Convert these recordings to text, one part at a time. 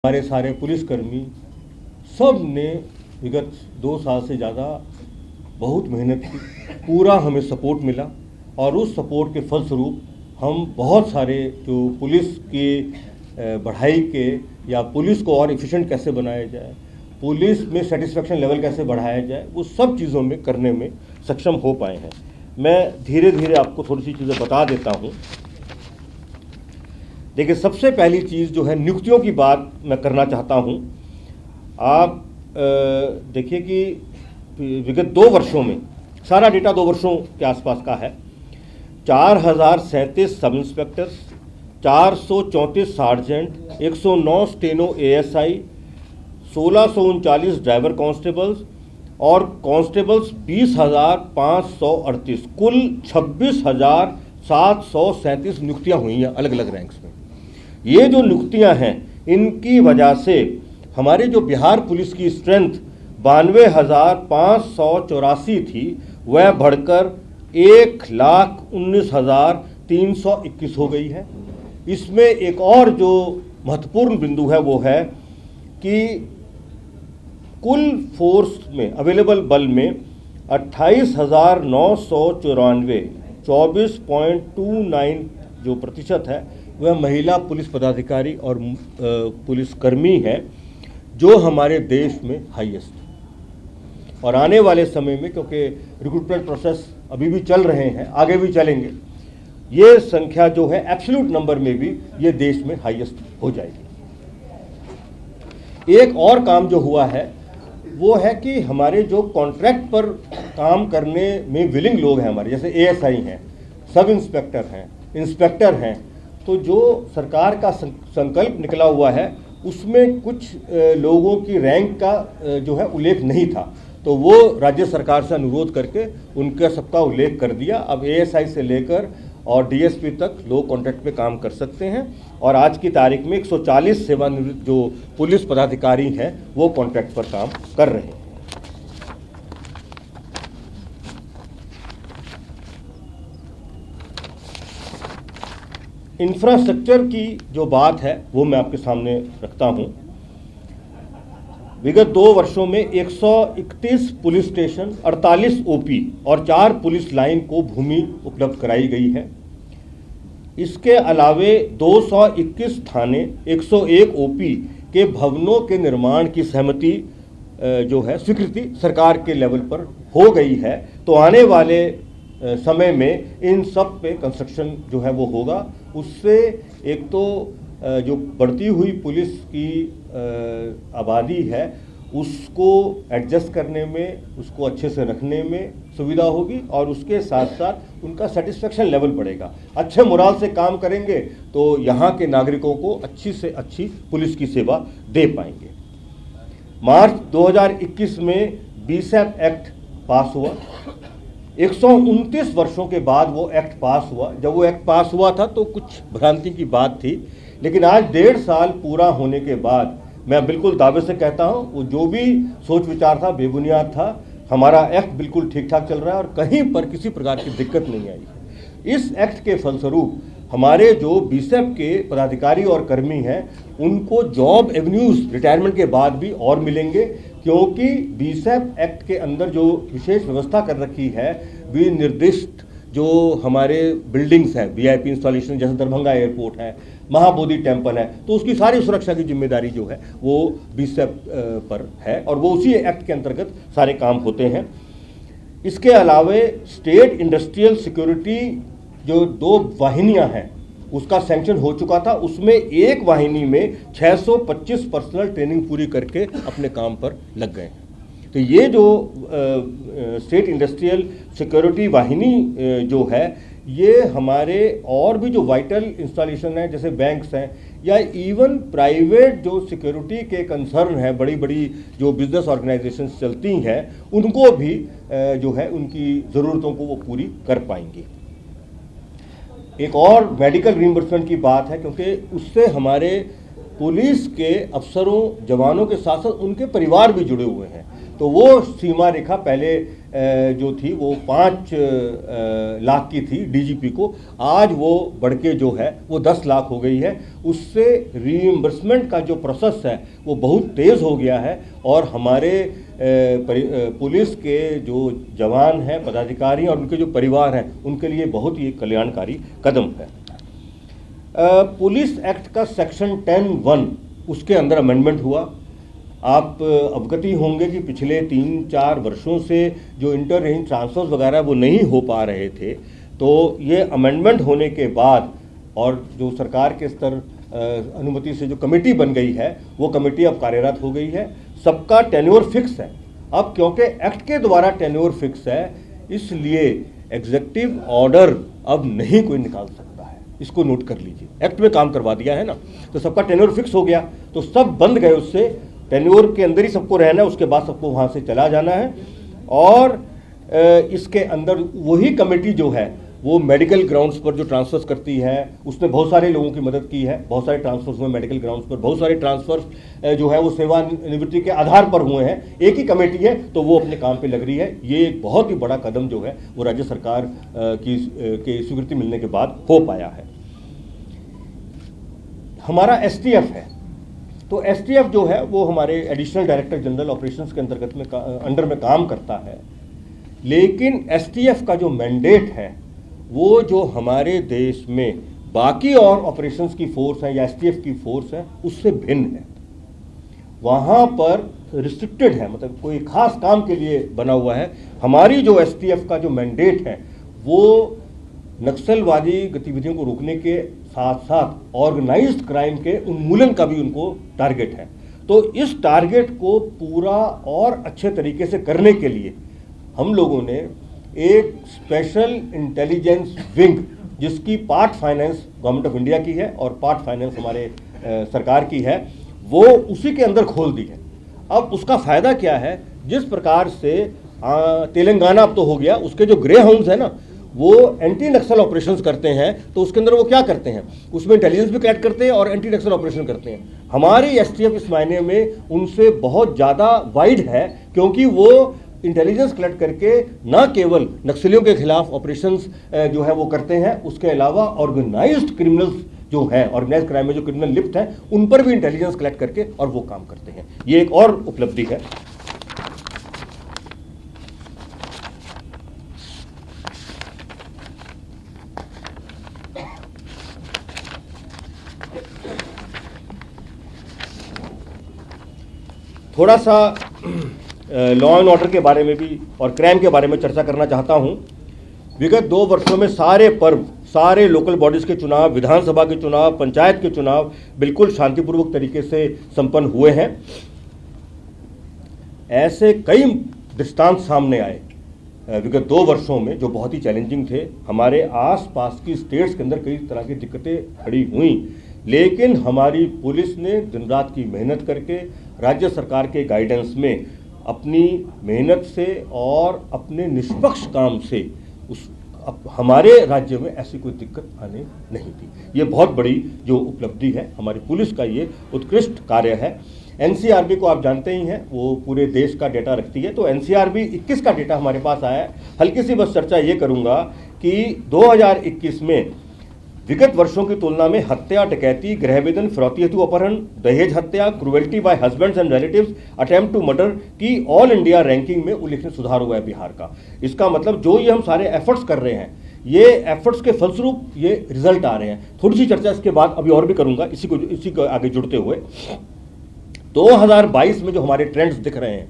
हमारे सारे पुलिसकर्मी सब ने विगत 2 साल से ज़्यादा बहुत मेहनत की, पूरा हमें सपोर्ट मिला और उस सपोर्ट के फलस्वरूप हम बहुत सारे जो पुलिस की बढ़ाई के या पुलिस को और एफिशिएंट कैसे बनाया जाए, पुलिस में सेटिस्फेक्शन लेवल कैसे बढ़ाया जाए, वो सब चीज़ों में करने में सक्षम हो पाए हैं। मैं धीरे धीरे आपको थोड़ी सी चीज़ें बता देता हूँ। देखिए, सबसे पहली चीज़ जो है नियुक्तियों की बात मैं करना चाहता हूँ। आप देखिए कि विगत 2 वर्षों में, सारा डेटा 2 वर्षों के आसपास का है, 4037 सब inspectors, 434 sergeant, 109 steno ASI, 1639 driver constables और कांस्टेबल्स 20,538, कुल 26,737 नियुक्तियां हुई हैं अलग अलग रैंक्स में। ये जो नियुक्तियां हैं, इनकी वजह से हमारे जो बिहार पुलिस की स्ट्रेंथ 92,584 थी, वह बढ़कर 1,19,321 हो गई है। इसमें एक और जो महत्वपूर्ण बिंदु है वो है कि कुल फोर्स में, अवेलेबल बल में 28,994, 24.29 जो प्रतिशत है, वह महिला पुलिस पदाधिकारी और पुलिसकर्मी है, जो हमारे देश में हाईएस्ट। और आने वाले समय में, क्योंकि रिक्रूटमेंट प्रोसेस अभी भी चल रहे हैं, आगे भी चलेंगे, ये संख्या जो है एब्सोल्यूट नंबर में भी ये देश में हाईएस्ट हो जाएगी। एक और काम जो हुआ है वो है कि हमारे जो कॉन्ट्रैक्ट पर काम करने में विलिंग लोग हैं हमारे, जैसे ASI हैं, सब इंस्पेक्टर हैं, इंस्पेक्टर हैं, तो जो सरकार का संकल्प निकला हुआ है उसमें कुछ लोगों की रैंक का जो है उल्लेख नहीं था, तो वो राज्य सरकार से अनुरोध करके उनका सबका उल्लेख कर दिया। अब ASI से लेकर और DSP तक लोग कॉन्ट्रैक्ट पे काम कर सकते हैं और आज की तारीख में 140 सेवानिवृत्त जो पुलिस पदाधिकारी हैं वो कॉन्ट्रैक्ट पर काम कर रहे हैं। इंफ्रास्ट्रक्चर की जो बात है वो मैं आपके सामने रखता हूं। विगत 2 वर्षों में 131 पुलिस स्टेशन, 48 OP और 4 पुलिस लाइन को भूमि उपलब्ध कराई गई है। इसके अलावे 221 थाने, 101 OP के भवनों के निर्माण की सहमति जो है, स्वीकृति सरकार के लेवल पर हो गई है। तो आने वाले समय में इन सब पे कंस्ट्रक्शन जो है वो होगा। उससे एक तो जो बढ़ती हुई पुलिस की आबादी है उसको एडजस्ट करने में, उसको अच्छे से रखने में सुविधा होगी और उसके साथ साथ उनका सेटिस्फेक्शन लेवल बढ़ेगा। अच्छे मोराल से काम करेंगे तो यहाँ के नागरिकों को अच्छी से अच्छी पुलिस की सेवा दे पाएंगे। मार्च 2021 में BSAP एक्ट पास हुआ। 129 वर्षों के बाद वो एक्ट पास हुआ। जब वो एक्ट पास हुआ था तो कुछ भ्रांति की बात थी, लेकिन आज 1.5 साल पूरा होने के बाद मैं बिल्कुल दावे से कहता हूँ वो जो भी सोच विचार था बेबुनियाद था। हमारा एक्ट बिल्कुल ठीक ठाक चल रहा है और कहीं पर किसी प्रकार की दिक्कत नहीं आई है। इस एक्ट के फलस्वरूप हमारे जो BSAP के पदाधिकारी और कर्मी हैं उनको जॉब एवेन्यूज रिटायरमेंट के बाद भी और मिलेंगे, क्योंकि BSAP एक्ट के अंदर जो विशेष व्यवस्था कर रखी है, विनिर्दिष्ट जो हमारे बिल्डिंग्स हैं, VIP इंस्टॉलेशन, जैसे दरभंगा एयरपोर्ट है, महाबोधि टेम्पल है, तो उसकी सारी सुरक्षा की जिम्मेदारी जो है वो BSAP पर है और वो उसी एक्ट के अंतर्गत सारे काम होते हैं। इसके अलावे स्टेट इंडस्ट्रियल सिक्योरिटी जो 2 वाहिनियां हैं उसका सैंक्शन हो चुका था। उसमें एक वाहिनी में 625 पर्सनल ट्रेनिंग पूरी करके अपने काम पर लग गए हैं। तो ये जो स्टेट इंडस्ट्रियल सिक्योरिटी वाहिनी जो है, ये हमारे और भी जो वाइटल इंस्टॉलेशन है, जैसे बैंक्स हैं या इवन प्राइवेट जो सिक्योरिटी के कंसर्न है, बड़ी बड़ी जो बिजनेस ऑर्गेनाइजेशंस चलती हैं, उनको भी जो है उनकी ज़रूरतों को वो पूरी कर पाएंगी। एक और मेडिकल रिइंबर्समेंट की बात है, क्योंकि उससे हमारे पुलिस के अफसरों, जवानों के साथ साथ उनके परिवार भी जुड़े हुए हैं। तो वो सीमा रेखा पहले जो थी वो 5 लाख की थी डीजीपी को, आज वो बढ़ के जो है वो 10 लाख हो गई है। उससे रीइंबर्समेंट का जो प्रोसेस है वो बहुत तेज़ हो गया है और हमारे पुलिस के जो जवान हैं, पदाधिकारी और उनके जो परिवार हैं, उनके लिए बहुत ही कल्याणकारी कदम है। पुलिस एक्ट का सेक्शन 10(1) उसके अंदर अमेंडमेंट हुआ। आप अवगति होंगे कि पिछले 3-4 वर्षों से जो इंटर रेंज ट्रांसफर्स वगैरह वो नहीं हो पा रहे थे, तो ये अमेंडमेंट होने के बाद और जो सरकार के स्तर अनुमति से जो कमेटी बन गई है वो कमेटी अब कार्यरत हो गई है। सबका टेन्योर फिक्स है। अब क्योंकि एक्ट के द्वारा टेन्योर फिक्स है, इसलिए एग्जीक्यूटिव ऑर्डर अब नहीं कोई निकाल सकता है। इसको नोट कर लीजिए, एक्ट में काम करवा दिया है ना, तो सबका टेन्योर फिक्स हो गया, तो सब बंद गए उससे। टेन्योर के अंदर ही सबको रहना है, उसके बाद सबको वहाँ से चला जाना है। और इसके अंदर वही कमेटी जो है वो मेडिकल ग्राउंड्स पर जो ट्रांसफर्स करती है, उसने बहुत सारे लोगों की मदद की है। बहुत सारे ट्रांसफर्स हुए मेडिकल ग्राउंड्स पर, बहुत सारे ट्रांसफर्स जो है वो सेवानिवृत्ति के आधार पर हुए हैं। एक ही कमेटी है तो वो अपने काम पे लग रही है। ये एक बहुत ही बड़ा कदम जो है वो राज्य सरकार की स्वीकृति मिलने के बाद हो पाया है। हमारा एसटीएफ है, तो एसटीएफ जो है वो हमारे एडिशनल डायरेक्टर जनरल ऑपरेशंस के अंडर में काम करता है। लेकिन एसटीएफ का जो मैंडेट है वो जो हमारे देश में बाकी और ऑपरेशंस की फोर्स है या एसटीएफ की फोर्स है उससे भिन्न है। वहाँ पर रिस्ट्रिक्टेड है, मतलब कोई खास काम के लिए बना हुआ है। हमारी जो एसटीएफ का जो मैंडेट है वो नक्सलवादी गतिविधियों को रोकने के साथ साथ ऑर्गेनाइज्ड क्राइम के उन्मूलन का भी उनको टारगेट है। तो इस टारगेट को पूरा और अच्छे तरीके से करने के लिए हम लोगों ने एक स्पेशल इंटेलिजेंस विंग, जिसकी part finance government of India की है और पार्ट फाइनेंस हमारे सरकार की है, वो उसी के अंदर खोल दी है। अब उसका फ़ायदा क्या है, जिस प्रकार से तेलंगाना अब तो हो गया, उसके जो ग्रे हाउंड्स है ना वो एंटी नक्सल ऑपरेशंस करते हैं, तो उसके अंदर वो क्या करते हैं, उसमें इंटेलिजेंस भी कलेक्ट करते हैं और एंटी नक्सल ऑपरेशन करते हैं। हमारी एसटीएफ इस मायने में उनसे बहुत ज़्यादा वाइड है, क्योंकि वो इंटेलिजेंस कलेक्ट करके न केवल नक्सलियों के खिलाफ ऑपरेशंस जो है वो करते हैं, उसके अलावा ऑर्गेनाइज्ड क्रिमिनल्स जो है, ऑर्गेनाइज्ड क्राइम में जो क्रिमिनल लिप्त हैं, उन पर भी इंटेलिजेंस कलेक्ट करके और वो काम करते हैं। ये एक और उपलब्धि है। थोड़ा सा लॉ एंड ऑर्डर के बारे में भी और क्राइम के बारे में चर्चा करना चाहता हूं। विगत 2 वर्षों में सारे पर्व, सारे लोकल बॉडीज़ के चुनाव, विधानसभा के चुनाव, पंचायत के चुनाव बिल्कुल शांतिपूर्वक तरीके से संपन्न हुए हैं। ऐसे कई दृष्टांत सामने आए विगत 2 वर्षों में जो बहुत ही चैलेंजिंग थे। हमारे आसपास की स्टेट्स के अंदर कई तरह की दिक्कतें खड़ी हुई, लेकिन हमारी पुलिस ने दिन रात की मेहनत करके राज्य सरकार के गाइडेंस में अपनी मेहनत से और अपने निष्पक्ष काम से हमारे राज्य में ऐसी कोई दिक्कत आने नहीं दी। ये बहुत बड़ी जो उपलब्धि है, हमारी पुलिस का ये उत्कृष्ट कार्य है। एनसीआरबी को आप जानते ही हैं, वो पूरे देश का डेटा रखती है। तो एनसीआरबी 21 का डेटा हमारे पास आया है। हल्की सी बस चर्चा ये करूँगा कि 2021 में विगत वर्षों की तुलना में हत्या, डकैती, गृहवेदन, फिरौती हेतु अपहरण, दहेज हत्या, cruelty by husbands and relatives, attempt to murder की ऑल इंडिया रैंकिंग में उल्लेखनीय सुधार हुआ है बिहार का। इसका मतलब जो ये हम सारे एफर्ट्स कर रहे हैं, ये एफर्ट्स के फलस्वरूप ये रिजल्ट आ रहे हैं। थोड़ी सी चर्चा इसके बाद अभी और भी करूंगा, इसी को आगे जुड़ते हुए 2022 में जो हमारे ट्रेंड्स दिख रहे हैं,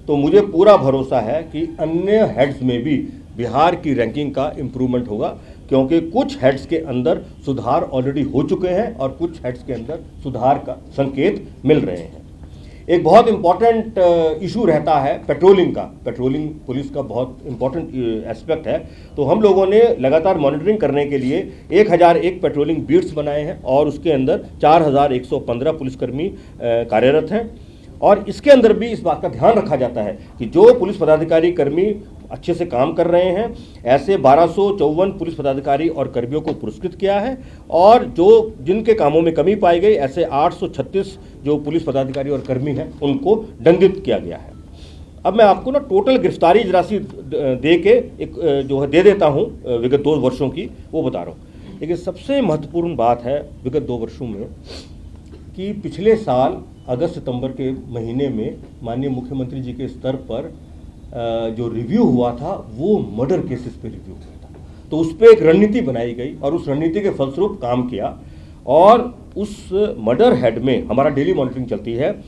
तो मुझे पूरा भरोसा है कि अन्य हेड्स में भी बिहार की रैंकिंग का इम्प्रूवमेंट होगा, क्योंकि कुछ हेड्स के अंदर सुधार ऑलरेडी हो चुके हैं और कुछ हेड्स के अंदर सुधार का संकेत मिल रहे हैं। एक बहुत इंपॉर्टेंट इशू रहता है पेट्रोलिंग का। पेट्रोलिंग पुलिस का बहुत इंपॉर्टेंट एस्पेक्ट है। तो हम लोगों ने लगातार मॉनिटरिंग करने के लिए 1001 पेट्रोलिंग बीट्स बनाए हैं और उसके अंदर 4115 पुलिसकर्मी कार्यरत हैं। और इसके अंदर भी इस बात का ध्यान रखा जाता है कि जो पुलिस पदाधिकारी कर्मी अच्छे से काम कर रहे हैं, ऐसे 1254 पुलिस पदाधिकारी और कर्मियों को पुरस्कृत किया है, और जो जिनके कामों में कमी पाई गई, ऐसे 836 जो पुलिस पदाधिकारी और कर्मी हैं उनको दंडित किया गया है। अब मैं आपको ना टोटल गिरफ्तारी राशि दे के एक जो है दे देता हूँ विगत 2 वर्षों की, वो बता रहा हूँ। लेकिन सबसे महत्वपूर्ण बात है विगत 2 वर्षों में कि पिछले साल अगस्त सितंबर के महीने में माननीय मुख्यमंत्री जी के स्तर पर जो रिव्यू हुआ था वो मर्डर केसेस पे रिव्यू हुआ था। तो उस पर एक रणनीति बनाई गई और उस रणनीति के फलस्वरूप काम किया और उस मर्डर हेड में हमारा डेली मॉनिटरिंग चलती है।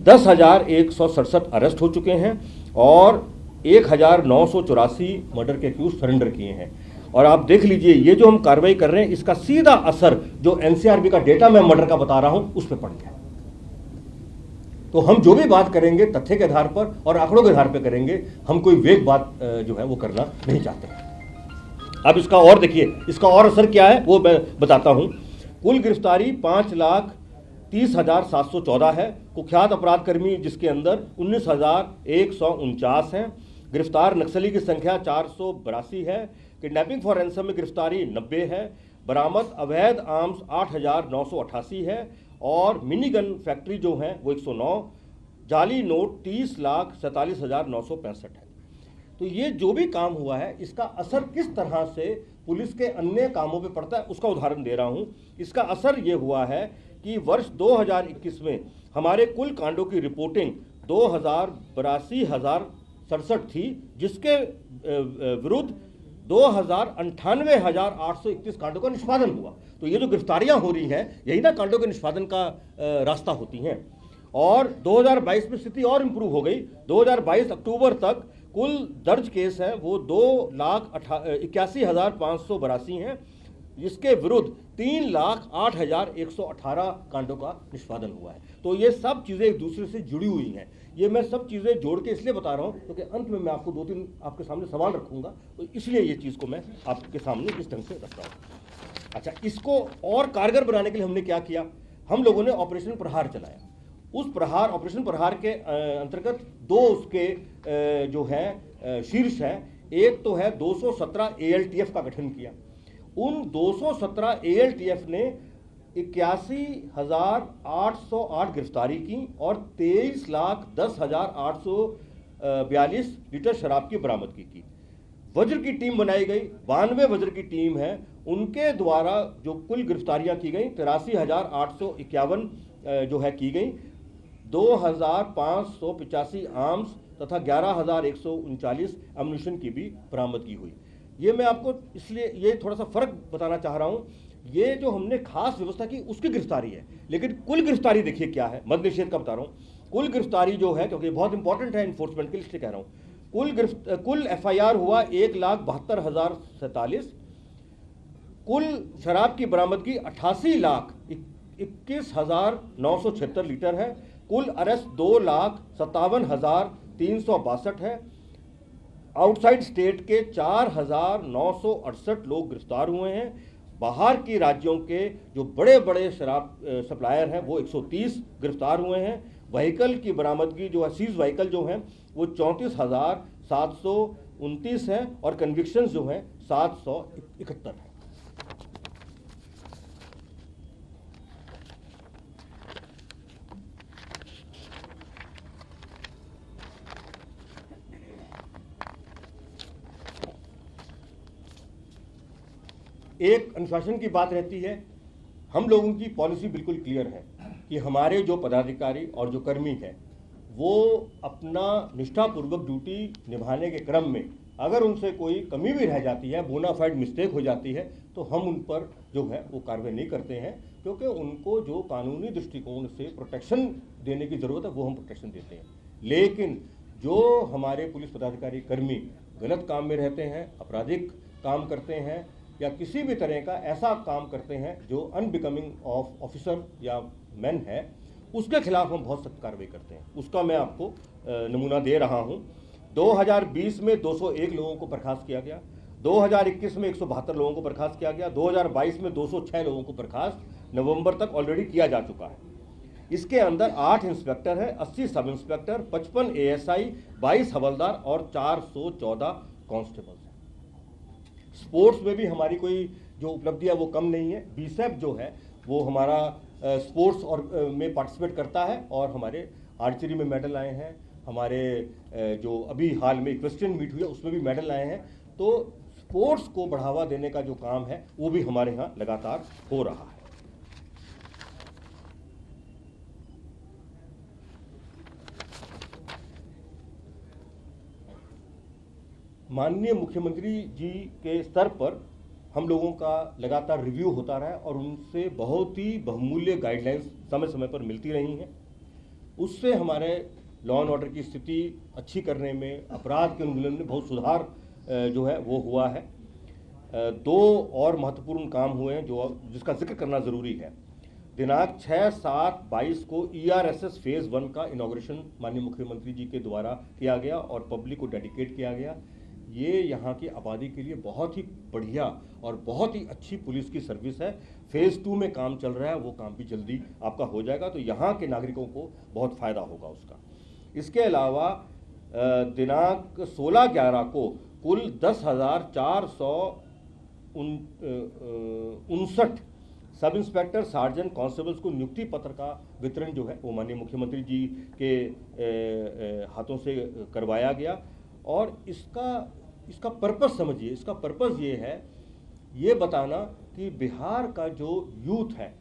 10,167 अरेस्ट हो चुके हैं और 1,984 मर्डर के अक्यूज सरेंडर किए हैं। और आप देख लीजिए ये जो हम कार्रवाई कर रहे हैं इसका सीधा असर जो एनसीआरबी का डेटा मैं मर्डर का बता रहा हूं उस पर पड़ गया। तो हम जो भी बात करेंगे तथ्य के आधार पर और आंकड़ों के आधार पर करेंगे, हम कोई वेग बात जो है वो करना नहीं चाहते। अब इसका और देखिए, इसका और असर क्या है वो मैं बताता हूं। कुल गिरफ्तारी 5,30,714 है। कुख्यात अपराध कर्मी जिसके अंदर 19,149 हैं। गिरफ्तार नक्सली की संख्या 482 है। किडनैपिंग फॉर रैंसम में गिरफ्तारी 90 है। बरामद अवैध आर्म्स 8,988 है और मिनी गन फैक्ट्री जो है वो 109। जाली नोट 30,47,965 है। तो ये जो भी काम हुआ है इसका असर किस तरह से पुलिस के अन्य कामों पे पड़ता है उसका उदाहरण दे रहा हूं। इसका असर ये हुआ है कि वर्ष 2021 में हमारे कुल कांडों की रिपोर्टिंग 2,82,067 थी, जिसके विरुद्ध 2,98,831 कांडों का निष्पादन हुआ। तो ये जो गिरफ्तारियां हो रही हैं यही ना कांडों के निष्पादन का रास्ता होती हैं। और 2022 में स्थिति और इम्प्रूव हो गई। 2022 अक्टूबर तक कुल दर्ज केस है वो 2,81,582 हैं, जिसके विरुद्ध 3,08,118 कांडों का निष्पादन हुआ है। तो ये सब चीज़ें एक दूसरे से जुड़ी हुई हैं। ये मैं सब चीज़ें जोड़ के इसलिए बता रहा हूँ क्योंकि अंत में मैं आपको 2-3 आपके सामने सवाल रखूंगा, तो इसलिए ये चीज़ को मैं आपके सामने इस ढंग से रख रहा हूँ। अच्छा, इसको और कारगर बनाने के लिए हमने क्या किया, हम लोगों ने ऑपरेशन प्रहार चलाया। उस प्रहार ऑपरेशन प्रहार के अंतर्गत 2 उसके जो है शीर्ष हैं। एक तो है 217 ALTF का गठन किया। उन 217 ALTF ने 81,808 गिरफ्तारी की और 23,10,842 लीटर शराब की बरामदगी की। वज्र की टीम बनाई गई, 92 वज्र की टीम है। उनके द्वारा जो कुल गिरफ्तारियां की गई 83,851 जो है की गई। 2,585 आर्म्स तथा 11,139 एम्यूनिशन की भी बरामदगी हुई। ये मैं आपको इसलिए ये थोड़ा सा फर्क बताना चाह रहा हूँ। ये जो हमने खास व्यवस्था की उसकी गिरफ्तारी है, लेकिन कुल गिरफ्तारी देखिए क्या है। मद्य निषेध का बता रहा हूँ। कुल गिरफ्तारी जो है, क्योंकि बहुत इंपॉर्टेंट है इन्फोर्समेंट के लिए इसलिए कह रहा हूँ। कुल FIR हुआ 1,72,047। कुल शराब की बरामदगी 88,21,976 लीटर है। कुल अरेस्ट 2,57,362 है। आउटसाइड स्टेट के 4,968 लोग गिरफ्तार हुए हैं। बाहर की राज्यों के जो बड़े बड़े शराब सप्लायर हैं वो 130 गिरफ्तार हुए हैं। व्हीकल की बरामदगी जो है, सीज व्हीकल जो हैं वो 34,729 है और कन्विक्शंस जो हैं 771 है। एक अनुशासन की बात रहती है। हम लोगों की पॉलिसी बिल्कुल क्लियर है कि हमारे जो पदाधिकारी और जो कर्मी हैं वो अपना निष्ठापूर्वक ड्यूटी निभाने के क्रम में अगर उनसे कोई कमी भी रह जाती है, बोनाफाइड मिस्टेक हो जाती है, तो हम उन पर जो है वो कार्रवाई नहीं करते हैं, क्योंकि उनको जो कानूनी दृष्टिकोण से प्रोटेक्शन देने की ज़रूरत है वो हम प्रोटेक्शन देते हैं। लेकिन जो हमारे पुलिस पदाधिकारी कर्मी गलत काम में रहते हैं, आपराधिक काम करते हैं या किसी भी तरह का ऐसा काम करते हैं जो अनबिकमिंग ऑफ ऑफिसर या मैन है, उसके खिलाफ हम बहुत सख्त कार्रवाई करते हैं। उसका मैं आपको नमूना दे रहा हूं। 2020 में 201 लोगों को बर्खास्त किया गया। 2021 में 172 लोगों को बर्खास्त किया गया। 2022 में 206 लोगों को बर्खास्त नवंबर तक ऑलरेडी किया जा चुका है। इसके अंदर 8 इंस्पेक्टर है, 80 सब इंस्पेक्टर, 55 ASI, 22 हवलदार और 414 कांस्टेबल्स हैं। स्पोर्ट्स में भी हमारी कोई जो उपलब्धि है वो कम नहीं है। BSEF जो है वो हमारा स्पोर्ट्स और में पार्टिसिपेट करता है और हमारे आर्चरी में मेडल आए हैं, हमारे जो अभी हाल में इक्वेस्ट्रियन मीट हुई है उसमें भी मेडल आए हैं। तो स्पोर्ट्स को बढ़ावा देने का जो काम है वो भी हमारे यहाँ लगातार हो रहा है। माननीय मुख्यमंत्री जी के स्तर पर हम लोगों का लगातार रिव्यू होता रहा है और उनसे बहुत ही बहुमूल्य गाइडलाइंस समय समय पर मिलती रही हैं। उससे हमारे लॉ एंड ऑर्डर की स्थिति अच्छी करने में, अपराध के उन्मूलन में बहुत सुधार जो है वो हुआ है। दो और महत्वपूर्ण काम हुए हैं जिसका जिक्र करना ज़रूरी है। दिनांक 6/7/22 को ERSS फेज़ 1 का इनॉग्रेशन माननीय मुख्यमंत्री जी के द्वारा किया गया और पब्लिक को डेडिकेट किया गया। ये यहाँ की आबादी के लिए बहुत ही बढ़िया और बहुत ही अच्छी पुलिस की सर्विस है। फेज़ 2 में काम चल रहा है, वो काम भी जल्दी आपका हो जाएगा, तो यहाँ के नागरिकों को बहुत फ़ायदा होगा उसका। इसके अलावा दिनांक 16/11 को कुल 10,459 सब इंस्पेक्टर, सार्जेंट, कांस्टेबल्स को नियुक्ति पत्र का वितरण जो है वो माननीय मुख्यमंत्री जी के हाथों से करवाया गया। और इसका पर्पस समझिए, इसका पर्पस ये है, ये बताना कि बिहार का जो यूथ है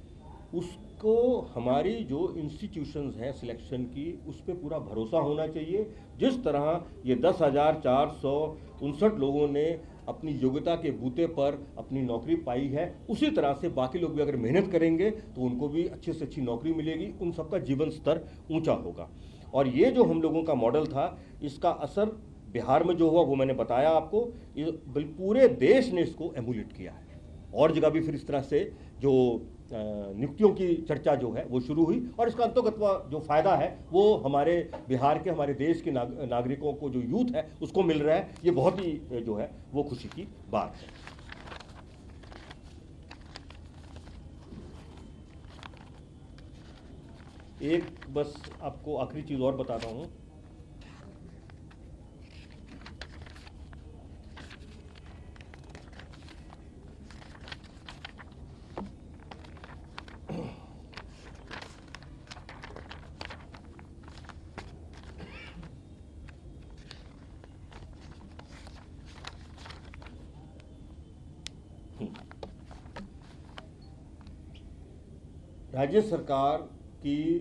उसको हमारी जो इंस्टीट्यूशंस हैं सिलेक्शन की उस पर पूरा भरोसा होना चाहिए। जिस तरह ये 10,459 लोगों ने अपनी योग्यता के बूते पर अपनी नौकरी पाई है, उसी तरह से बाकी लोग भी अगर मेहनत करेंगे तो उनको भी अच्छी से अच्छी नौकरी मिलेगी, उन सबका जीवन स्तर ऊंचा होगा। और ये जो हम लोगों का मॉडल था, इसका असर बिहार में जो हुआ वो मैंने बताया आपको। पूरे देश ने इसको एमुलेट किया है और जगह भी फिर इस तरह से जो नियुक्तियों की चर्चा जो है वो शुरू हुई और इसका अंतर्गत जो फ़ायदा है वो हमारे बिहार के, हमारे देश के नागरिकों को, जो यूथ है उसको मिल रहा है। ये बहुत ही जो है वो खुशी की बात है। एक बस आपको आखिरी चीज़ और बताता हूँ। राज्य सरकार की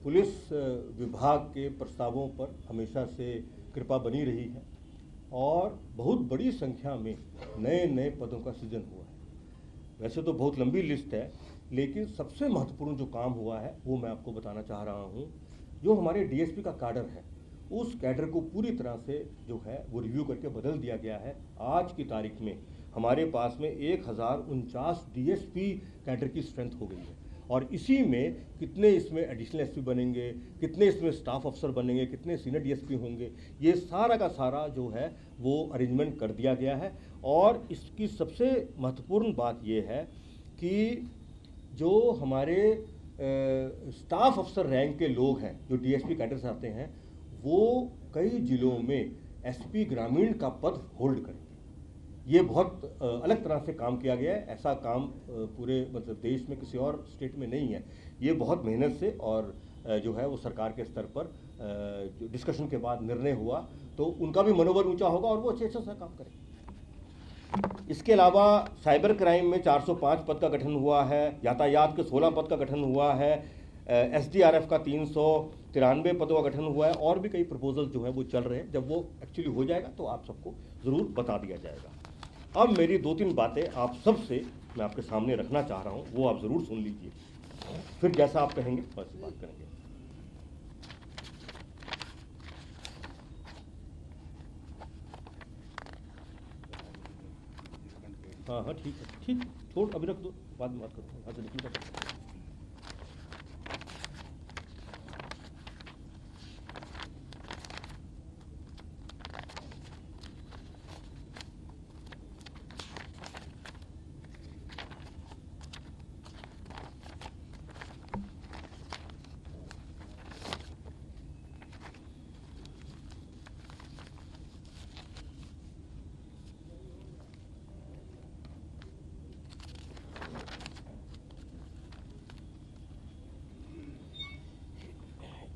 पुलिस विभाग के प्रस्तावों पर हमेशा से कृपा बनी रही है और बहुत बड़ी संख्या में नए नए पदों का सृजन हुआ है। वैसे तो बहुत लंबी लिस्ट है, लेकिन सबसे महत्वपूर्ण जो काम हुआ है वो मैं आपको बताना चाह रहा हूँ। जो हमारे DSP का कैडर है, उस कैडर को पूरी तरह से जो है वो रिव्यू करके बदल दिया गया है। आज की तारीख में हमारे पास में 1049 DSP कैडर की स्ट्रेंथ हो गई है और इसी में कितने इसमें एडिशनल SP बनेंगे, कितने इसमें स्टाफ अफसर बनेंगे, कितने सीनियर DSP होंगे, ये सारा का सारा जो है वो अरेंजमेंट कर दिया गया है। और इसकी सबसे महत्वपूर्ण बात ये है कि जो हमारे स्टाफ अफसर रैंक के लोग हैं जो DSP कैडर से आते हैं, वो कई जिलों में SP ग्रामीण का पद होल्ड करेंगे। ये बहुत अलग तरह से काम किया गया है। ऐसा काम पूरे मतलब देश में किसी और स्टेट में नहीं है। ये बहुत मेहनत से और जो है वो सरकार के स्तर पर जो डिस्कशन के बाद निर्णय हुआ, तो उनका भी मनोबल ऊंचा होगा और वो अच्छे से काम करेंगे। इसके अलावा साइबर क्राइम में 405 पद का गठन हुआ है, यातायात के 16 पद का गठन हुआ है, SDRF का 393 पदों का गठन हुआ है और भी कई प्रपोजल जो है वो चल रहे हैं। जब वो एक्चुअली हो जाएगा तो आप सबको ज़रूर बता दिया जाएगा। अब मेरी 2-3 बातें आप सबसे मैं आपके सामने रखना चाह रहा हूँ, वो आप ज़रूर सुन लीजिए, फिर जैसा आप कहेंगे वैसे बात करेंगे। हाँ हाँ ठीक है, ठीक, छोड़ अभी रख दो, बाद में बात करते हैं। अच्छा निकल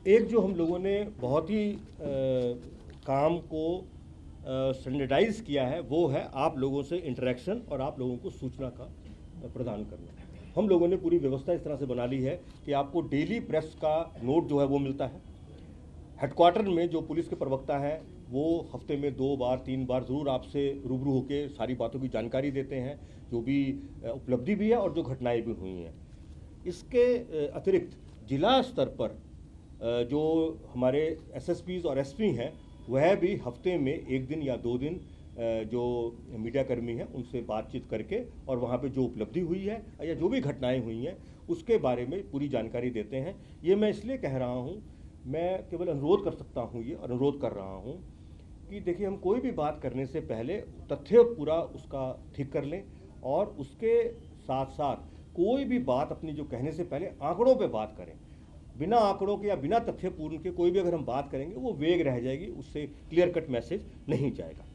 एक जो हम लोगों ने बहुत ही काम को स्टैंडर्डाइज किया है वो है आप लोगों से इंटरेक्शन और आप लोगों को सूचना का प्रदान करना। हम लोगों ने पूरी व्यवस्था इस तरह से बना ली है कि आपको डेली प्रेस का नोट जो है वो मिलता है। हेडक्वार्टर में जो पुलिस के प्रवक्ता हैं वो हफ्ते में 2 बार 3 बार ज़रूर आपसे रूबरू होकर सारी बातों की जानकारी देते हैं, जो भी उपलब्धि भी है और जो घटनाएं भी हुई हैं। इसके अतिरिक्त जिला स्तर पर जो हमारे एसएसपीज और एसपी हैं वह भी हफ्ते में 1 दिन या 2 दिन जो मीडिया कर्मी हैं उनसे बातचीत करके और वहाँ पे जो उपलब्धि हुई है या जो भी घटनाएं हुई हैं उसके बारे में पूरी जानकारी देते हैं। ये मैं इसलिए कह रहा हूँ, मैं केवल अनुरोध कर सकता हूँ, ये अनुरोध कर रहा हूँ कि देखिए, हम कोई भी बात करने से पहले तथ्य पूरा उसका ठीक कर लें और उसके साथ साथ कोई भी बात अपनी जो कहने से पहले आंकड़ों पे बात करें। बिना आंकड़ों के या बिना तथ्यपूर्ण के कोई भी अगर हम बात करेंगे वो वेग रह जाएगी, उससे क्लियर कट मैसेज नहीं जाएगा।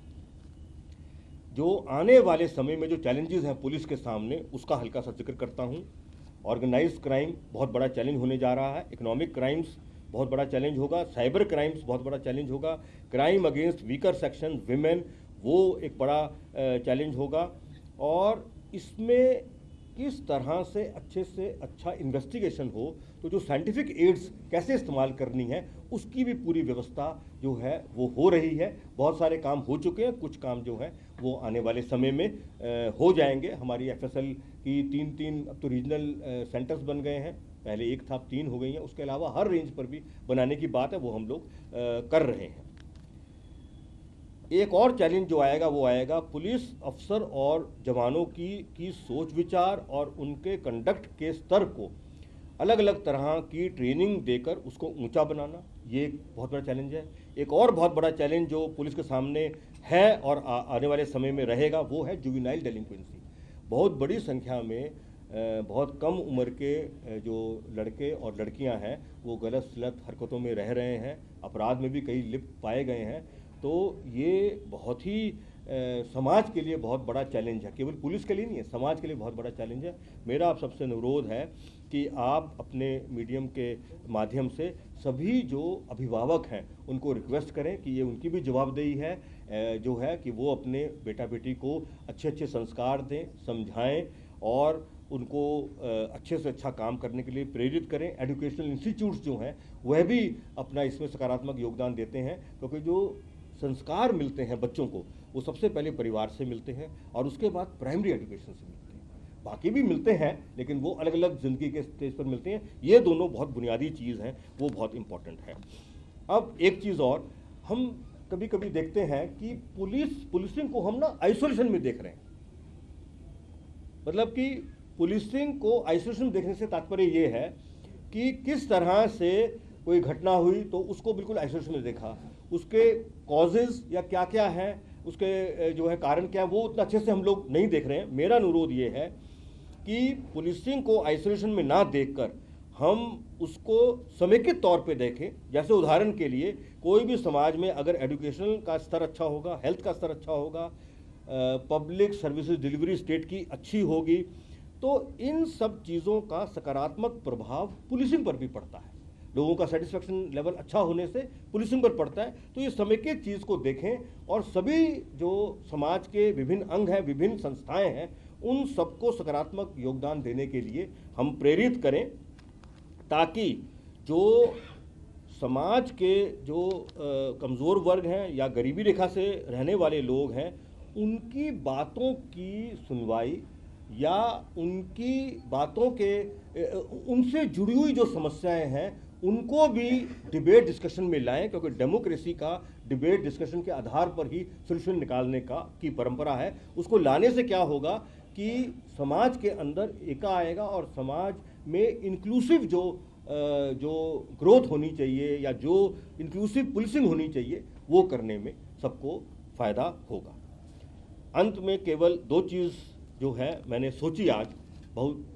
जो आने वाले समय में जो चैलेंजेस हैं पुलिस के सामने उसका हल्का सा जिक्र करता हूँ। ऑर्गेनाइज्ड क्राइम बहुत बड़ा चैलेंज होने जा रहा है, इकोनॉमिक क्राइम्स बहुत बड़ा चैलेंज होगा, साइबर क्राइम्स बहुत बड़ा चैलेंज होगा, crime against weaker section women वो एक बड़ा चैलेंज होगा। और इसमें किस तरह से अच्छा इन्वेस्टिगेशन हो, तो जो साइंटिफिक एड्स कैसे इस्तेमाल करनी है उसकी भी पूरी व्यवस्था जो है वो हो रही है। बहुत सारे काम हो चुके हैं, कुछ काम जो है वो आने वाले समय में हो जाएंगे। हमारी एफएसएल की 3 अब तो रीजनल सेंटर्स बन गए हैं, पहले 1 था, अब 3 हो गई हैं। उसके अलावा हर रेंज पर भी बनाने की बात है, वो हम लोग कर रहे हैं। एक और चैलेंज जो आएगा वो आएगा पुलिस अफसर और जवानों की सोच विचार और उनके कंडक्ट के स्तर को अलग अलग तरह की ट्रेनिंग देकर उसको ऊंचा बनाना। ये एक बहुत बड़ा चैलेंज है। एक और बहुत बड़ा चैलेंज जो पुलिस के सामने है और आने वाले समय में रहेगा वो है जुवेनाइल डेलिंक्वेंसी। बहुत बड़ी संख्या में बहुत कम उम्र के जो लड़के और लड़कियां हैं वो गलत सलत हरकतों में रह रहे हैं, अपराध में भी कई लिप्त पाए गए हैं। तो ये बहुत ही समाज के लिए बहुत बड़ा चैलेंज है, केवल पुलिस के लिए नहीं है, समाज के लिए बहुत बड़ा चैलेंज है। मेरा आप सबसे अनुरोध है कि आप अपने मीडियम के माध्यम से सभी जो अभिभावक हैं उनको रिक्वेस्ट करें कि ये उनकी भी जवाबदेही है जो है कि वो अपने बेटा बेटी को अच्छे संस्कार दें, समझाएं और उनको अच्छे से अच्छा काम करने के लिए प्रेरित करें। एजुकेशनल इंस्टीट्यूट्स जो हैं वह भी अपना इसमें सकारात्मक योगदान देते हैं, क्योंकि जो संस्कार मिलते हैं बच्चों को वो सबसे पहले परिवार से मिलते हैं और उसके बाद प्राइमरी एजुकेशन से मिलते हैं। बाकी भी मिलते हैं लेकिन वो अलग अलग ज़िंदगी के स्टेज पर मिलते हैं। ये दोनों बहुत बुनियादी चीज़ हैं, वो बहुत इंपॉर्टेंट है। अब एक चीज़ और, हम कभी कभी देखते हैं कि पुलिसिंग को हम ना आइसोलेशन में देख रहे हैं। मतलब कि पुलिसिंग को आइसोलेशन देखने से तात्पर्य ये है कि किस तरह से कोई घटना हुई तो उसको बिल्कुल आइसोलेशन में देखा, उसके कॉजेज या क्या क्या हैं, उसके जो है कारण क्या है, वो उतना अच्छे से हम लोग नहीं देख रहे हैं। मेरा अनुरोध ये है कि पुलिसिंग को आइसोलेशन में ना देखकर हम उसको समेकित तौर पे देखें। जैसे उदाहरण के लिए कोई भी समाज में अगर एजुकेशनल का स्तर अच्छा होगा, हेल्थ का स्तर अच्छा होगा, पब्लिक सर्विसेज डिलीवरी स्टेट की अच्छी होगी, तो इन सब चीज़ों का सकारात्मक प्रभाव पुलिसिंग पर भी पड़ता है। लोगों का सेटिस्फेक्शन लेवल अच्छा होने से पुलिसिंग पर पड़ता है। तो ये समेकित चीज़ को देखें और सभी जो समाज के विभिन्न अंग हैं, विभिन्न संस्थाएं हैं, उन सबको सकारात्मक योगदान देने के लिए हम प्रेरित करें, ताकि जो समाज के जो कमज़ोर वर्ग हैं या गरीबी रेखा से रहने वाले लोग हैं उनकी बातों की सुनवाई या उनकी बातों के उनसे जुड़ी हुई जो समस्याएं हैं उनको भी डिबेट डिस्कशन में लाएं, क्योंकि डेमोक्रेसी का डिबेट डिस्कशन के आधार पर ही सोल्यूशन निकालने की परंपरा है। उसको लाने से क्या होगा कि समाज के अंदर एका आएगा और समाज में इंक्लूसिव जो ग्रोथ होनी चाहिए या जो इंक्लूसिव पुलिसिंग होनी चाहिए वो करने में सबको फ़ायदा होगा। अंत में केवल 2 चीज़ जो है मैंने सोची आज। बहुत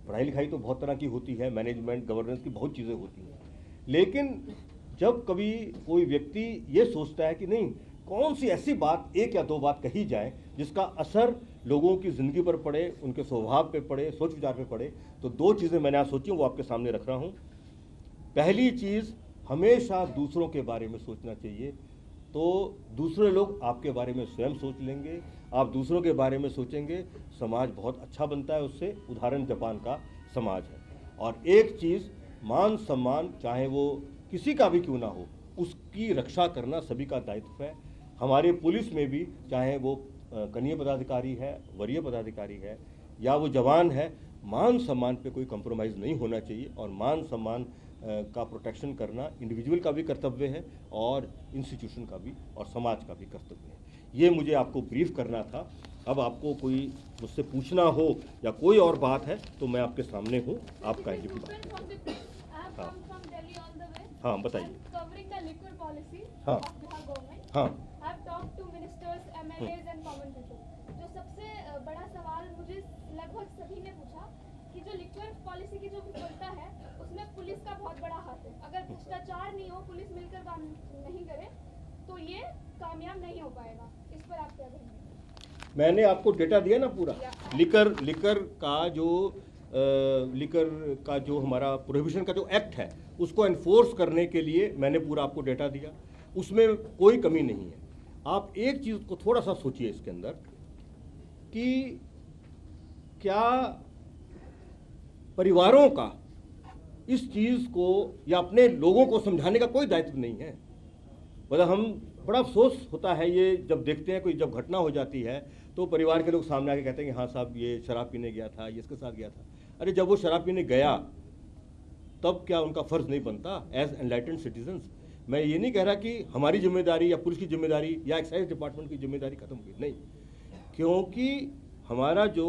पढ़ाई लिखाई तो बहुत तरह की होती है, मैनेजमेंट गवर्नेंस की बहुत चीज़ें होती हैं, लेकिन जब कभी कोई व्यक्ति ये सोचता है कि नहीं, कौन सी ऐसी बात 1 या 2 बात कही जाए जिसका असर लोगों की ज़िंदगी पर पड़े, उनके स्वभाव पे पड़े, सोच विचार पे पड़े, तो 2 चीज़ें मैंने आज सोची, वो आपके सामने रख रहा हूँ। पहली चीज़, हमेशा दूसरों के बारे में सोचना चाहिए, तो दूसरे लोग आपके बारे में स्वयं सोच लेंगे, आप दूसरों के बारे में सोचेंगे, समाज बहुत अच्छा बनता है उससे। उदाहरण जापान का समाज है। और एक चीज़, मान सम्मान चाहे वो किसी का भी क्यों ना हो, उसकी रक्षा करना सभी का दायित्व है। हमारे पुलिस में भी, चाहे वो कनीय पदाधिकारी है, वरीय पदाधिकारी है या वो जवान है, मान सम्मान पे कोई कंप्रोमाइज़ नहीं होना चाहिए। और मान सम्मान का प्रोटेक्शन करना इंडिविजुअल का भी कर्तव्य है और इंस्टीट्यूशन का भी और समाज का भी कर्तव्य है। ये मुझे आपको ब्रीफ करना था। अब आपको कोई मुझसे पूछना हो या कोई और बात है तो मैं आपके सामने हूँ, आप काइंडली बताइए। हाँ बताइए। हाँ हाँ जो सबसे बड़ा सवाल मुझे लगभग सभी ने पूछा कि जो लिक्विड पॉलिसी की जो विफलता है उसमें पुलिस का बहुत बड़ा हाथ है। अगर भ्रष्टाचार नहीं हो, पुलिस मिलकर काम नहीं करे तो ये कामयाब नहीं हो पाएगा। इस पर आप क्या कहेंगे? मैंने आपको डेटा दिया ना पूरा। लिकर का जो हमारा प्रोहिबिशन का जो एक्ट है उसको एनफोर्स करने के लिए मैंने पूरा आपको डेटा दिया, उसमें कोई कमी नहीं है। आप एक चीज़ को थोड़ा सा सोचिए इसके अंदर कि क्या परिवारों का इस चीज़ को या अपने लोगों को समझाने का कोई दायित्व नहीं है। मतलब हम बड़ा अफसोस होता है ये जब देखते हैं कोई जब घटना हो जाती है तो परिवार के लोग सामने आके कहते हैं कि हाँ साहब ये शराब पीने गया था, ये इसके साथ गया था। अरे जब वो शराब पीने गया तब क्या उनका फ़र्ज़ नहीं बनता एज एनलाइटेंड सिटीजन्स? मैं ये नहीं कह रहा कि हमारी जिम्मेदारी या पुलिस की जिम्मेदारी या एक्साइज डिपार्टमेंट की जिम्मेदारी खत्म हुई, नहीं, क्योंकि हमारा जो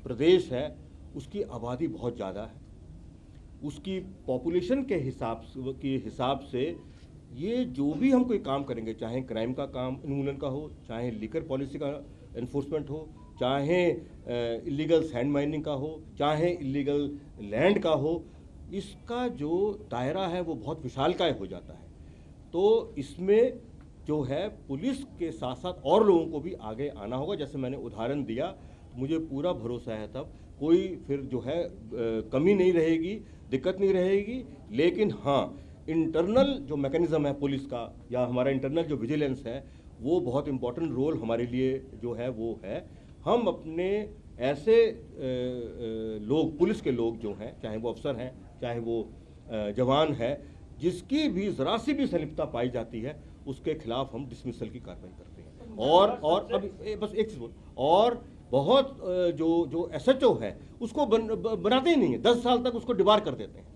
प्रदेश है उसकी आबादी बहुत ज़्यादा है। उसकी पॉपुलेशन के हिसाब से ये जो भी हम कोई काम करेंगे, चाहे क्राइम का काम उन्मूलन का हो, चाहे लिकर पॉलिसी का एनफोर्समेंट हो, चाहे इलीगल सैंड माइनिंग का हो, चाहे इलीगल लैंड का हो, इसका जो दायरा है वो बहुत विशालकाय हो जाता है। तो इसमें जो है पुलिस के साथ साथ और लोगों को भी आगे आना होगा। जैसे मैंने उदाहरण दिया, मुझे पूरा भरोसा है तब कोई फिर जो है कमी नहीं रहेगी, दिक्कत नहीं रहेगी। लेकिन हाँ, इंटरनल जो मैकेनिज़्म है पुलिस का या हमारा इंटरनल जो विजिलेंस है वो बहुत इम्पोर्टेंट रोल हमारे लिए जो है वो है। हम अपने ऐसे लोग, पुलिस के लोग जो हैं, चाहे वो अफसर हैं, चाहे वो जवान है, जिसकी भी ज़रा सी भी संलिप्तता पाई जाती है उसके खिलाफ हम डिसमिसल की कार्रवाई करते हैं। और अब बस एक चीज़ बोल, और बहुत जो एसएचओ है उसको बनाते ही नहीं है, 10 साल तक उसको डिबार कर देते हैं।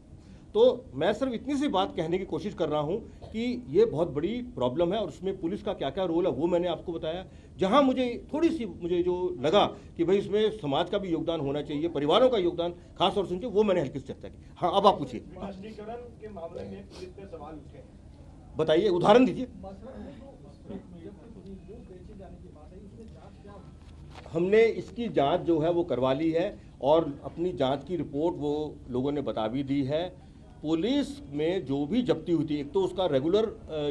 तो मैं सिर्फ इतनी सी बात कहने की कोशिश कर रहा हूं कि ये बहुत बड़ी प्रॉब्लम है और उसमें पुलिस का क्या क्या रोल है वो मैंने आपको बताया। जहां मुझे जो लगा कि भाई इसमें समाज का भी योगदान होना चाहिए, परिवारों का योगदान खास तौर से, वो मैंने हल्की से चर्चा की। हाँ, अब आप पूछिए। के मामले में पुलिस पे सवाल उठे, बताइए, उदाहरण दीजिए। हमने इसकी जांच जो है वो करवा ली है और अपनी जांच की रिपोर्ट वो लोगों ने बता भी दी है। पुलिस में जो भी जब्ती हुई थी, एक तो उसका रेगुलर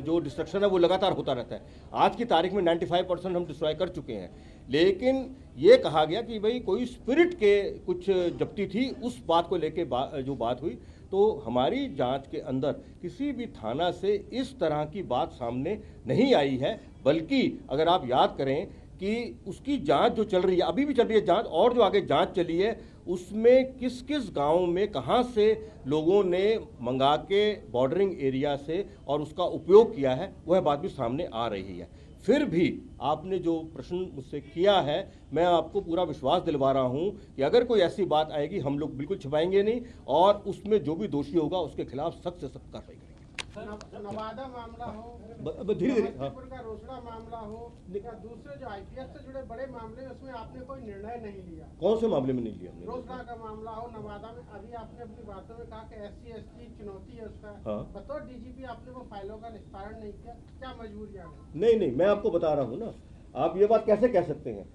जो डिस्ट्रक्शन है वो लगातार होता रहता है। आज की तारीख में 95% हम डिस्ट्रॉय कर चुके हैं। लेकिन ये कहा गया कि भाई कोई स्पिरिट के कुछ जब्ती थी, उस बात को लेके जो बात हुई, तो हमारी जांच के अंदर किसी भी थाना से इस तरह की बात सामने नहीं आई है। बल्कि अगर आप याद करें कि उसकी जांच जो चल रही है, अभी भी चल रही है जांच, और जो आगे जांच चली है उसमें किस किस गांव में कहां से लोगों ने मंगा के बॉर्डरिंग एरिया से और उसका उपयोग किया है, वह बात भी सामने आ रही है। फिर भी आपने जो प्रश्न मुझसे किया है, मैं आपको पूरा विश्वास दिलवा रहा हूं कि अगर कोई ऐसी बात आएगी हम लोग बिल्कुल छिपाएंगे नहीं और उसमें जो भी दोषी होगा उसके खिलाफ सख्त से सख्त कार्रवाई करेंगे। नवादा मामला हो, धीरे-धीरे का रोसड़ा मामला हो या दूसरे जो आईपीएस से जुड़े बड़े मामले, उसमें आपने कोई निर्णय नहीं लिया। कौन से मामले में नहीं लिया हमने? रोसड़ा का मामला हो, नवादा में अभी आपने अपनी बातों में कहा कि SC ST चुनौती है उसका। हाँ। बतौर DGP आपने वो फाइलों का निस्तारण नहीं किया, क्या मजबूरियां हैं? नहीं, मैं आपको बता रहा हूँ ना, आप ये बात कैसे कह सकते हैं?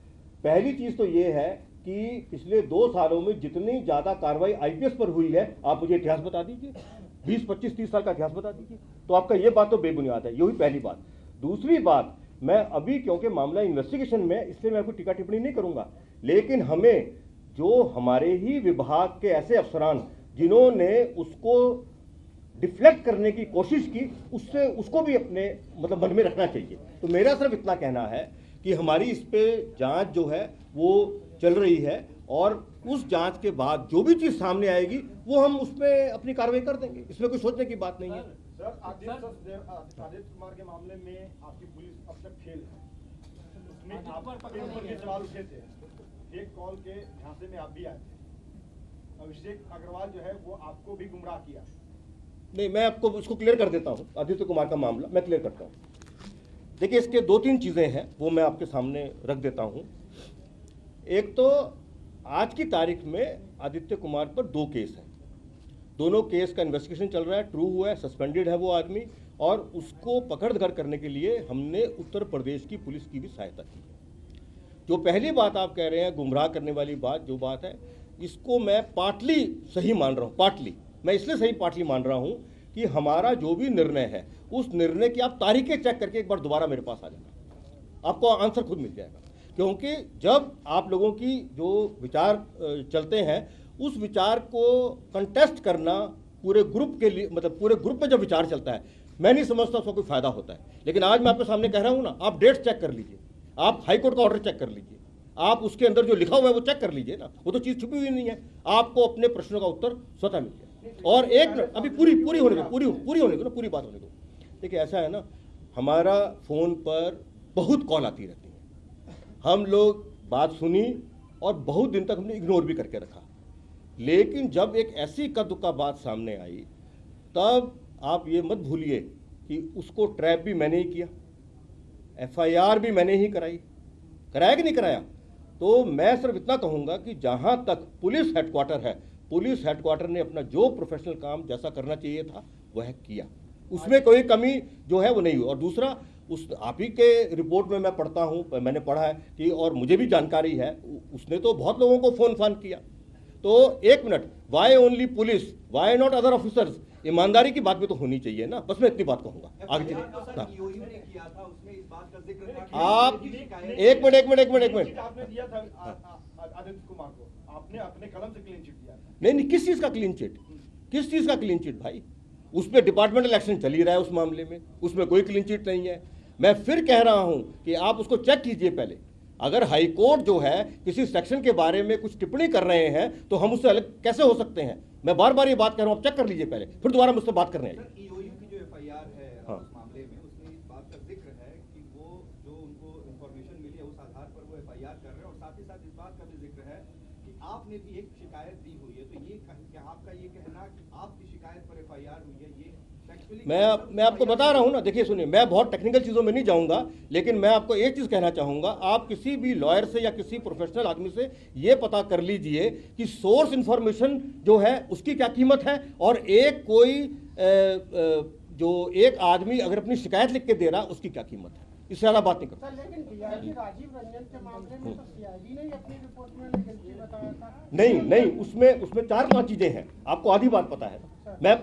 पहली चीज तो ये है कि पिछले 2 सालों में जितनी ज्यादा कार्रवाई IPS पर हुई है, आप मुझे इतिहास बता दीजिए, 20, 25, 30 साल का इतिहास बता दीजिए। तो आपका ये बात तो बेबुनियाद है। यही पहली बात। दूसरी बात, मैं अभी क्योंकि मामला इन्वेस्टिगेशन में, इसलिए मैं कोई टीका टिप्पणी नहीं करूंगा, लेकिन हमें जो हमारे ही विभाग के ऐसे अफसरान जिन्होंने उसको डिफ्लेक्ट करने की कोशिश की, उससे उसको भी अपने मतलब मन में रखना चाहिए। तो मेरा सिर्फ इतना कहना है कि हमारी इस पे जांच जो है वो चल रही है, और उस जांच के बाद जो भी चीज़ सामने आएगी वो हम उस पर अपनी कार्रवाई कर देंगे। इसमें कोई सोचने की बात नहीं है। सर, आदित्य कुमार के मामले में आपकी पुलिस अब तक फेल है। उसमें आपके ऊपर के सवाल उठे थे, फेक कॉल के झांसे में आप भी आए थे। अभिषेक अग्रवाल जो है वो आपको भी गुमराह किया। नहीं, मैं आपको इसको क्लियर कर देता हूँ। आदित्य कुमार का मामला मैं क्लियर करता हूँ। देखिए, इसके 2-3 चीज़ें हैं वो मैं आपके सामने रख देता हूँ। एक तो आज की तारीख में आदित्य कुमार पर 2 केस हैं। दोनों केस का इन्वेस्टिगेशन चल रहा है, ट्रू हुआ है, सस्पेंडेड है वो आदमी, और उसको पकड़ धर करने के लिए हमने उत्तर प्रदेश की पुलिस की भी सहायता की है। जो पहली बात आप कह रहे हैं, गुमराह करने वाली बात जो बात है, इसको मैं पार्टली सही मान रहा हूँ। पार्टली मैं इसलिए सही पार्टली मान रहा हूँ कि हमारा जो भी निर्णय है उस निर्णय की आप तारीखें चेक करके एक बार दोबारा मेरे पास आ जाना, आपको आंसर खुद मिल जाएगा। क्योंकि जब आप लोगों की जो विचार चलते हैं उस विचार को कंटेस्ट करना पूरे ग्रुप के लिए, मतलब पूरे ग्रुप में जब विचार चलता है, मैं नहीं समझता उसका कोई फायदा होता है। लेकिन आज मैं आपके सामने कह रहा हूँ ना, आप डेट्स चेक कर लीजिए, आप हाईकोर्ट का ऑर्डर चेक कर लीजिए, आप उसके अंदर जो लिखा हुआ है वो चेक कर लीजिए ना, वो तो चीज़ छुपी हुई नहीं है, आपको अपने प्रश्नों का उत्तर स्वतः मिल गया। और एक मिनट, अभी पूरी होने दो, पूरी होने दो ना, पूरी बात होने दो। देखिए, ऐसा है ना, हमारा फ़ोन पर बहुत कॉल आती रहती है, हम लोग बात सुनी और बहुत दिन तक हमने इग्नोर भी करके रखा। लेकिन जब एक ऐसी इक्का दुक्का बात सामने आई, तब आप ये मत भूलिए कि उसको ट्रैप भी मैंने ही किया, FIR भी मैंने ही कराया कि नहीं कराया। तो मैं सिर्फ इतना कहूँगा कि जहाँ तक पुलिस हेडक्वार्टर है, पुलिस हेडक्वार्टर ने अपना जो प्रोफेशनल काम जैसा करना चाहिए था वह किया, उसमें कोई कमी जो है वो नहीं हुई। और दूसरा, उस आप ही के रिपोर्ट में मैं पढ़ता हूँ, मैंने पढ़ा है कि, और मुझे भी जानकारी है, उसने तो बहुत लोगों को फ़ोन फान किया। तो एक minute, why only police, why not other officers, ईमानदारी की बात भी तो होनी चाहिए ना। बस मैं इतनी बात कहूँगा, आगे चलिए। आप एक मिनट आपने दिया था आदित्य कुमार को, आपने अपने कलम से क्लीन चिट दिया। नहीं, किस चीज़ का क्लीन चिट, किस चीज़ का क्लीन चिट भाई? उस पर डिपार्टमेंटल एक्शन चल ही रहा है उस मामले में, उसमें कोई क्लीन चिट नहीं है। मैं फिर कह रहा हूं कि आप उसको चेक कीजिए पहले। अगर हाईकोर्ट जो है किसी सेक्शन के बारे में कुछ टिप्पणी कर रहे हैं तो हम उससे अलग कैसे हो सकते हैं? मैं बार बार ये बात कह रहा हूं, आप चेक कर लीजिए पहले, फिर दोबारा मुझसे बात करने आइए। ईओयू की जो FIR है हाँ। उस मामले में, उसमें इस बात का जिक्र है कि वो जो उनको इंफॉर्मेशन मिली है उस आधार पर वो FIR कर रहे हैं, और साथ ही साथ इस बात का भी जिक्र है कि आपने भी एक शिकायत दी हुई है। तो ये क्या आपका ये कहना कि आपकी शिकायत पर FIR हुई है, ये मैं आपको बता रहा हूं ना। देखिए सुनिए, मैं बहुत टेक्निकल चीज़ों में नहीं जाऊंगा, लेकिन मैं आपको एक चीज़ कहना चाहूंगा, आप किसी भी लॉयर से या किसी प्रोफेशनल आदमी से ये पता कर लीजिए कि सोर्स इंफॉर्मेशन जो है उसकी क्या कीमत है, और एक कोई जो एक आदमी अगर अपनी शिकायत लिख के दे रहा उसकी क्या कीमत है। इससे ज़्यादा बात नहीं करता। लेकिन DIG राजीव रंजन के मामले में तो CID ने ही अपनी रिपोर्ट में गिल्टी बताया था। नहीं, उसमें 4-5 चीज़ें हैं, आपको आधी बात पता है।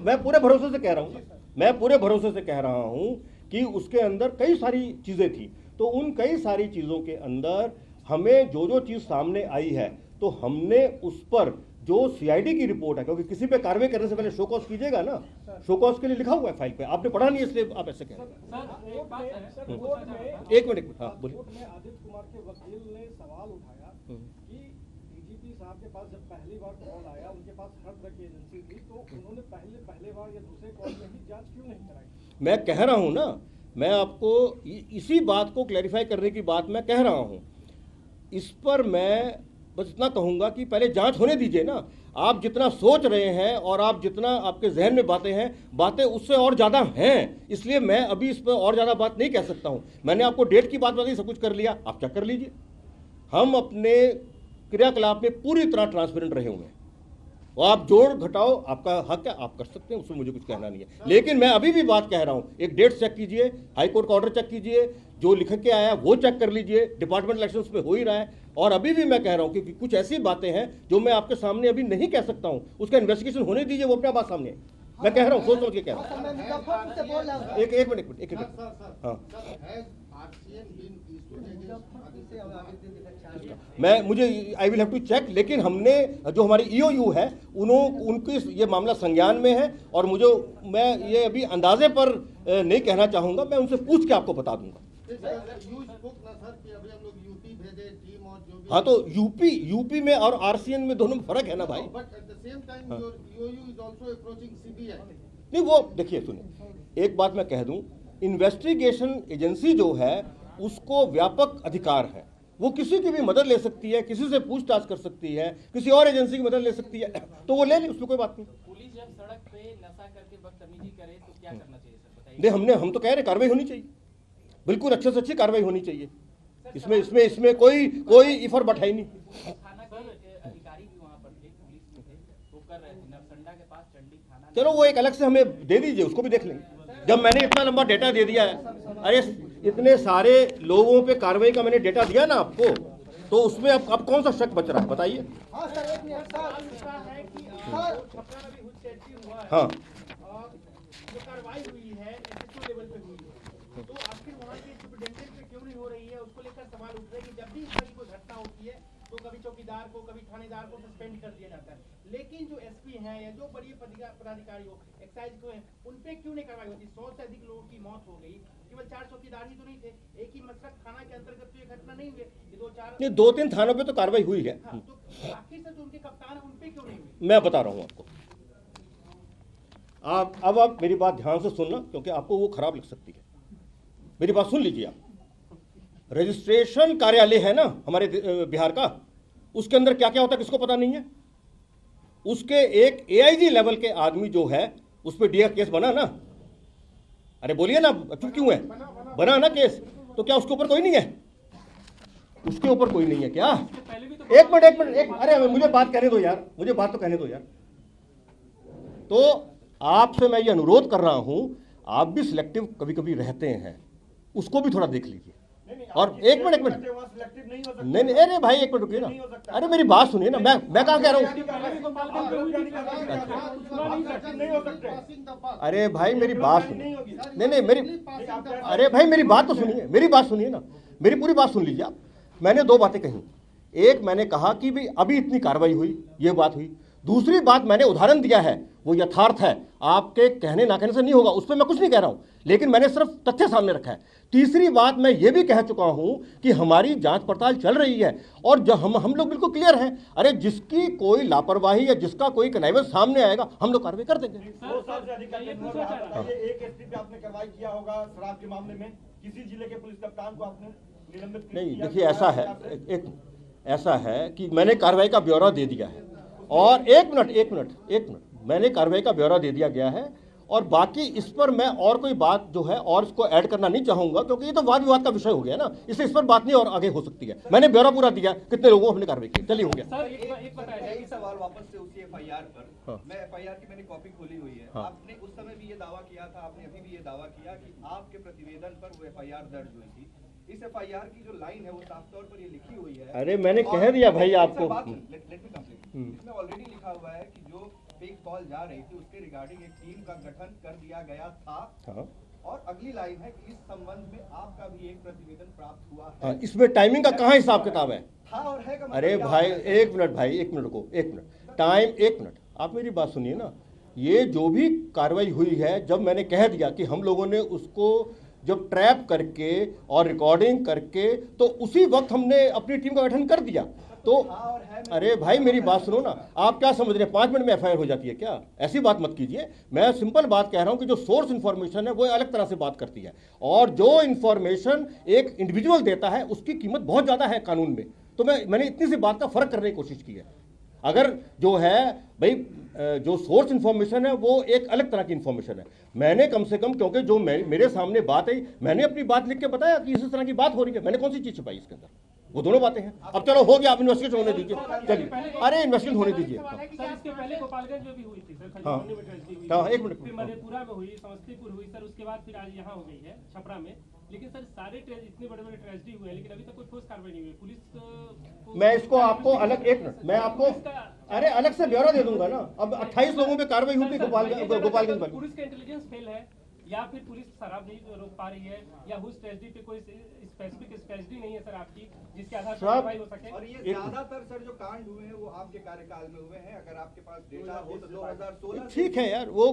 मैं पूरे भरोसे से कह रहा हूँ, मैं पूरे भरोसे से कह रहा हूँ कि उसके अंदर कई सारी चीज़ें थी। तो उन कई सारी चीज़ों के अंदर हमें जो चीज़ सामने आई है, तो हमने उस पर जो CID की रिपोर्ट है, क्योंकि किसी पे कार्रवाई करने से पहले शो कॉज कीजिएगा ना, शो कॉज के लिए लिखा हुआ है फाइल पे, आपने पढ़ा नहीं इसलिए आप ऐसे कह रहे हैं। एक मिनट, हाँ बोलिए। आदित्य कुमार के वकील ने सवाल उठाया कि DGP साहब के पास जब पहली बार कॉल आया, उनके पास हर तरह की एजेंसी थी, तो उन्होंने पहले बार या दूसरे कॉल में ही जांच क्यों नहीं कराई? मैं कह रहा हूं ना, मैं आपको इसी बात को क्लैरिफाई करने की बात मैं कह रहा हूं। इस पर मैं बस इतना कहूंगा कि पहले जांच होने दीजिए ना। आप जितना सोच रहे हैं और आप जितना आपके जहन में बातें उससे और ज़्यादा हैं, इसलिए मैं अभी इस पर और ज़्यादा बात नहीं कह सकता हूं। मैंने आपको डेट की बात बताई, सब कुछ कर लिया, आप चेक कर लीजिए। हम अपने क्रियाकलाप में पूरी तरह ट्रांसपेरेंट रहे हुए हैं, और आप जोड़ घटाओ आपका हक है, आप कर सकते हैं, उसमें मुझे कुछ कहना नहीं है। लेकिन मैं अभी भी बात कह रहा हूं, एक डेट चेक कीजिए, हाईकोर्ट का ऑर्डर चेक कीजिए, जो लिख के आया वो चेक कर लीजिए, डिपार्टमेंट इलेक्शंस में हो ही रहा है। और अभी भी मैं कह रहा हूं कि कुछ ऐसी बातें हैं जो मैं आपके सामने अभी नहीं कह सकता हूं, उसका इन्वेस्टिगेशन होने दीजिए, वो अपना बात सामने है। मैं कह रहा हूं, सोच समझ के कह रहा हूं। एक मिनट, हाँ। मुझे I will have to check, लेकिन हमने जो हमारी ईओयू है उनकी ये मामला संज्ञान में है, और मैं ये अभी अंदाजे पर नहीं कहना चाहूंगा, मैं उनसे पूछ के आपको बता दूंगा। हाँ, तो यूपी में और आरसीएन में दोनों में फर्क है ना भाई। नहीं, वो देखिए सुनिए, एक बात मैं कह दूं, इन्वेस्टिगेशन एजेंसी जो है उसको व्यापक अधिकार है, वो किसी की भी मदद ले सकती है, किसी से पूछताछ कर सकती है, किसी और एजेंसी की मदद ले सकती है, तो वो ले ले, उसमें कोई बात नहीं। पुलिस जब सड़क पे नशा करके बदतमीजी करे तो क्या करना चाहिए सर, बताइए। नहीं, हम तो कह रहे कार्रवाई होनी चाहिए, बिल्कुल अच्छे से अच्छी कार्रवाई होनी चाहिए, इसमें कोई इफ और बट है ही नहीं। थाना के अधिकारी भी वहाँ पर थे, पुलिस में थे, वो कर रहे थे नरसंडा के पास चंडी थाना। चलो वो एक अलग से हमें दे दीजिए, उसको भी देख लेंगे। जब मैंने इतना लंबा डेटा दे दिया है, अरे इतने सारे लोगों पे कार्रवाई का मैंने डेटा दिया ना आपको, तो उसमें अब कौन सा शक बच रहा है बताइए। हाँ, जो कार्रवाई हुई है एसएसओ लेवल पे हुई है, तो आखिर वहाँ की सुपरिटेंडेंट पे क्यों नहीं हो रही है, उसको लेकर सवाल उठ रहे हैं कि जब भी इस तरह की कोई घटना होती है तो कभी चौकीदार को, कभी थानेदार को सस्पेंड कर दिया जाता है, लेकिन जो एसपी हैं या जो बड़ी पदाधिकारी हो, एक्साइज को हैं, उन पे क्यों नहीं कार्रवाई होती। 100 से अधिक लोगों की मौत हो गई, केवल 4 चौकीदार ही तो नहीं थे, एक ही मसरक थाना के अंतर्गत तो ये घटना नहीं हुई, ये 2-3 थानों पे तो कार्रवाई हुई है। हाँ, तो आखिर से जो उनके कप्तान है उन पे क्यों नहीं हुई। मैं बता रहा हूँ आपको, आप मेरी बात ध्यान से सुनना, क्योंकि आपको वो खराब लग सकती है। मेरी बात सुन लीजिए आप। रजिस्ट्रेशन कार्यालय है ना हमारे बिहार का, उसके अंदर क्या क्या होता है किसको पता नहीं है। उसके एक एआईजी लेवल के आदमी जो है उस पर डीआर केस बना ना, अरे बोलिए ना, चुप क्यों है, बना ना केस, तो क्या उसके ऊपर कोई नहीं है, उसके ऊपर कोई नहीं है क्या। एक मिनट, अरे मुझे बात कहने दो यार, मुझे बात तो कहने दो यार। तो आपसे मैं ये अनुरोध कर रहा हूं, आप भी सिलेक्टिव कभी कभी रहते हैं, उसको भी थोड़ा देख लीजिए। और एक मिनट नहीं, अरे भाई एक मिनट रुकिए ना, अरे मेरी बात सुनिए ना, मैं कहाँ कह रहा हूँ। अरे भाई मेरी बात सुनिए, नहीं, अरे भाई मेरी बात तो सुनिए, मेरी बात सुनिए ना, मेरी पूरी बात सुन लीजिए आप। मैंने 2 बातें कही, एक मैंने कहा कि भाई अभी इतनी कार्रवाई हुई, ये बात हुई। दूसरी बात मैंने उदाहरण दिया है, वो यथार्थ है, आपके कहने ना कहने से नहीं होगा, उस पर मैं कुछ नहीं कह रहा हूं, लेकिन मैंने सिर्फ तथ्य सामने रखा है। तीसरी बात मैं ये भी कह चुका हूं कि हमारी जांच पड़ताल चल रही है, और जो हम लोग बिल्कुल क्लियर हैं। अरे जिसकी कोई लापरवाही या जिसका कोई कनाइवस सामने आएगा, हम लोग कार्रवाई कर देंगे। 2 साल से अधिक एक एसपी पे आपने कार्रवाई किया होगा शराब के मामले में, किसी जिले के पुलिस कप्तान को आपने निलंबित नहीं, देखिए ऐसा है कि मैंने कार्रवाई का ब्यौरा दे दिया है, और एक मिनट मैंने कार्रवाई का ब्यौरा दे दिया गया है, और बाकी इस पर मैं और कोई बात जो है और इसको ऐड करना नहीं चाहूंगा, क्योंकि ये तो वाद विवाद का विषय हो गया ना, इससे इस पर बात नहीं और आगे हो सकती है। मैंने ब्यौरा पूरा दिया, कितने लोगों को हमने कार्रवाई की, चलिए हो गया। सर एक सवाल वापस से उसी एफआईआर पर। हाँ। मैं एफआईआर की मैंने कॉपी खोली हुई है। हाँ। आपने उस समय भी ये दावा किया था, आपने अभी भी ये दावा किया कि आपके प्रतिवेदन पर वो एफआईआर दर्ज हुई थी। इस एफआईआर की जो लाइन है वो साफ तौर पर ये लिखी हुई है। अरे मैंने कह दिया भाई आपको, लेट मी कंप्लीट। इसमें ऑलरेडी लिखा हुआ है कि जो फेक कॉल जा रही थी उसके रिगार्डिंग एक टीम का गठन कर दिया गया था। हाँ। और अगली लाइन है कि इस संबंध में आपका भी एक प्रतिवेदन प्राप्त हुआ है। हाँ, इसमें टाइमिंग का कहाँ हिसाब किताब है। था और है का मतलब अरे क्या भाई है? एक मिनट रुको, एक मिनट आप मेरी बात सुनिए ना। ये जो भी कार्रवाई हुई है, जब मैंने कह दिया कि हम लोगों ने उसको जब ट्रैप करके और रिकॉर्डिंग करके, तो उसी वक्त हमने अपनी टीम का गठन कर दिया। तो अरे भाई मेरी बात सुनो ना, आप क्या समझ रहे हैं 5 मिनट में एफआईआर हो जाती है क्या? ऐसी बात मत कीजिए। मैं सिंपल बात कह रहा हूं कि जो सोर्स इंफॉर्मेशन है वो अलग तरह से बात करती है, और जो इंफॉर्मेशन एक इंडिविजुअल देता है उसकी कीमत बहुत ज़्यादा है कानून में। तो मैंने इतनी सी बात का फर्क करने की कोशिश की है। अगर जो है भाई जो सोर्स इंफॉर्मेशन है वो एक अलग तरह की इंफॉर्मेशन है। मैंने कम से कम, क्योंकि जो मेरे सामने बात है, मैंने अपनी बात लिख के बताया कि इस तरह की बात हो रही है। मैंने कौन सी चीज़ छुपाई इसके अंदर? वो दोनों बातें हैं। अब चलो हो गया, आप इन्वेस्टिगेशन होने दीजिए, चलिए। अरे इन्वेस्टिगेशन होने दीजिए। सर इसके पहले गोपालगंज में भी हुई थी सर, हाँ। खजूर में ट्रेजेडी हुई। हाँ, एक मिनट। फिर मधेपुरा में हुई, समस्तीपुर हुई सर, उसके बाद फिर आज यहाँ हो गई है छपरा में। लेकिन सर सारे इतने बड़े बड़े ट्रेजेडी हुए, लेकिन अभी तक कोई ठोस कार्रवाई नहीं हुई। पुलिस को मैं इसको आपको अलग, एक मिनट, मैं आपको अरे अलग से ब्यौरा दे दूंगा ना। अब 28 लोगों पे कार्रवाई हुई थी गोपालगंज में। पुलिस का इंटेलिजेंस फेल है, या फिर पुलिस शराब नहीं रोक पा रही है, या उस ट्रेजेडी पे कोई स्पेसिफिक स्ट्रेटजी नहीं है सर आपकी जिसके आधार पर कार्रवाई हो सके? और ये ज्यादातर सर जो कांड हुए हैं वो आपके कार्यकाल में हुए हैं। अगर आपके पास डेटा हो तो 2016 ठीक है यार, वो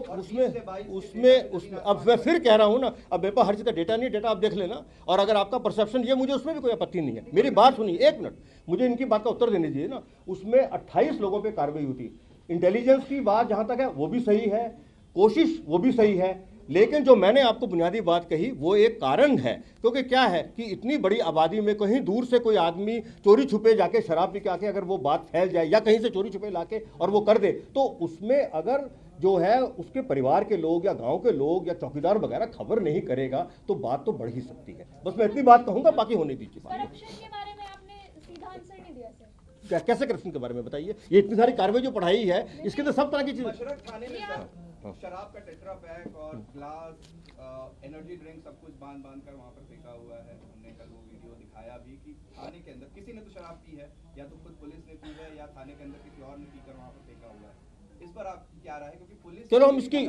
उसमें अब मैं फिर कह रहा हूँ ना, अब मेरे पास हर चीज़ का डेटा नहीं, डेटा आप देख लेना, और अगर आपका परसेप्शन ये, मुझे उसमें भी कोई आपत्ति नहीं है। मेरी बात सुनिए, एक मिनट, मुझे इनकी बात का उत्तर देने दीजिए ना। उसमें 28 लोगों पे कार्रवाई हुई थी। इंटेलिजेंस की बात जहां तक है वो भी सही है, कोशिश वो भी सही है, लेकिन जो मैंने आपको बुनियादी बात कही वो एक कारण है। क्योंकि क्या है कि इतनी बड़ी आबादी में कहीं दूर से कोई आदमी चोरी छुपे जाके शराब पी के आके अगर वो बात फैल जाए, या कहीं से चोरी छुपे लाके और वो कर दे, तो उसमें अगर जो है उसके परिवार के लोग या गांव के लोग या चौकीदार वगैरह खबर नहीं करेगा तो बात तो बढ़ ही सकती है। बस मैं इतनी बात कहूंगा, बाकी होने दीजिए। करप्शन के बारे में आपने सीधा आंसर नहीं दिया सर। कैसे करप्शन के बारे में बताइए? ये इतनी सारी कार्रवाई जो पढ़ाई है इसके अंदर सब तरह की चीजें। मशरक थाने में सर शराब का टेट्रा पैक और ग्लास एनर्जी ड्रिंक सब कुछ बांध कर वहां पर फेंका हुआ है। हमने कल वो वीडियो दिखाया भी कि थाने के अंदर किसी ने तो शराब पी है, या तो खुद पुलिस ने पी है या थाने के अंदर किसी और ने पीकर वहां पर फेंका हुआ है। इस पर आप क्या राय है? क्योंकि पुलिस, चलो हम इसकी,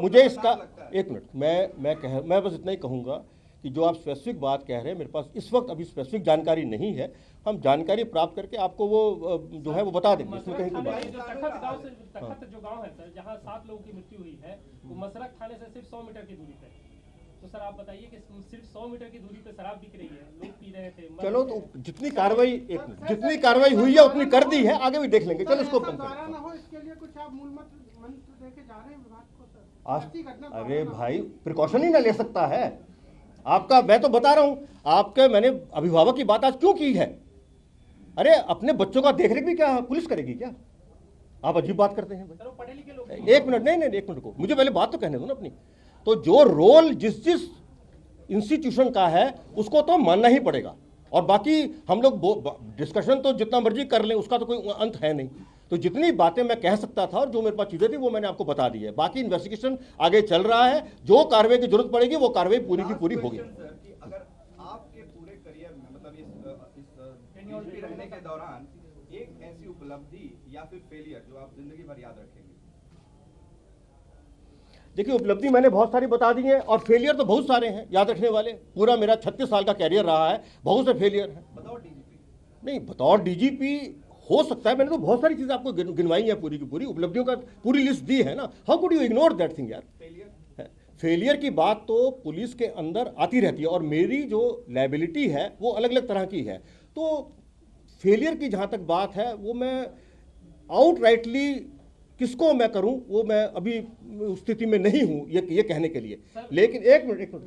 मुझे इसका एक मिनट, मैं बस इतना ही कहूँगा कि जो आप स्पेसिफिक बात कह रहे हैं, मेरे पास इस वक्त अभी स्पेसिफिक जानकारी नहीं है। हम जानकारी प्राप्त करके आपको वो जो है वो बता देंगे, इसमें कहीं कोई बात नहीं। तखत जो गांव है सर, जहां 7 लोगों की मृत्यु हुई है, वो मसरक थाने से सिर्फ 100 मीटर की दूरी पे। तो सर आप बताइए कि सिर्फ 100 मीटर की दूरी पे शराब बिक रही है, लोग पी रहे थे। चलो तो जितनी कार्रवाई हुई है उतनी कर दी है, आगे भी देख लेंगे। चलो इसको बंद करें। ना हो इसके लिए कुछ आप मूल मंत्र देके जा रहे हैं विभाग को सर? अरे भाई, प्रिकॉशन ही ना ले सकता है आपका? मैं तो बता रहा हूं आपके, मैंने अभिभावक की बात आज क्यों की है? अरे अपने बच्चों का देखरेख भी क्या पुलिस करेगी क्या? आप अजीब बात करते हैं भाई। पढ़े लिखे लोग, एक मिनट, नहीं, एक मिनट को मुझे पहले बात तो कहने दो ना अपनी। तो जो रोल जिस इंस्टीट्यूशन का है उसको तो मानना ही पड़ेगा, और बाकी हम लोग डिस्कशन तो जितना मर्जी कर लें, उसका तो कोई अंत है नहीं। तो जितनी बातें मैं कह सकता था और जो मेरे पास चीजें थी वो मैंने आपको बता दी है। बाकी इन्वेस्टिगेशन आगे चल रहा है, जो कार्रवाई की जरूरत पड़ेगी वो कार्रवाई पूरी की पूरी होगी। अगर आपके पूरे करियर में, मतलब इस ड्यूटी रहने के दौरान एक ऐसी उपलब्धि या फिर फेलियर जो आप जिंदगी भर याद रखेंगे? देखिए, उपलब्धि मैंने बहुत सारी बता दी है, और फेलियर तो बहुत सारे हैं याद रखने वाले। पूरा मेरा 36 साल का कैरियर रहा है, बहुत से फेलियर हैं। बतौर डीजीपी? नहीं, बतौर डीजीपी हो सकता है, मैंने तो बहुत सारी चीजें आपको गिनवाई है, पूरी की पूरी उपलब्धियों का पूरी लिस्ट दी है ना। How could you ignore that thing यार? फेलियर की बात तो पुलिस के अंदर आती रहती है, और मेरी जो लायबिलिटी है वो अलग अलग तरह की है। तो फेलियर की जहाँ तक बात है वो मैं आउटराइटली किसको मैं करूं वो मैं अभी उस स्थिति में नहीं हूं ये कहने के लिए। लेकिन एक मिनट,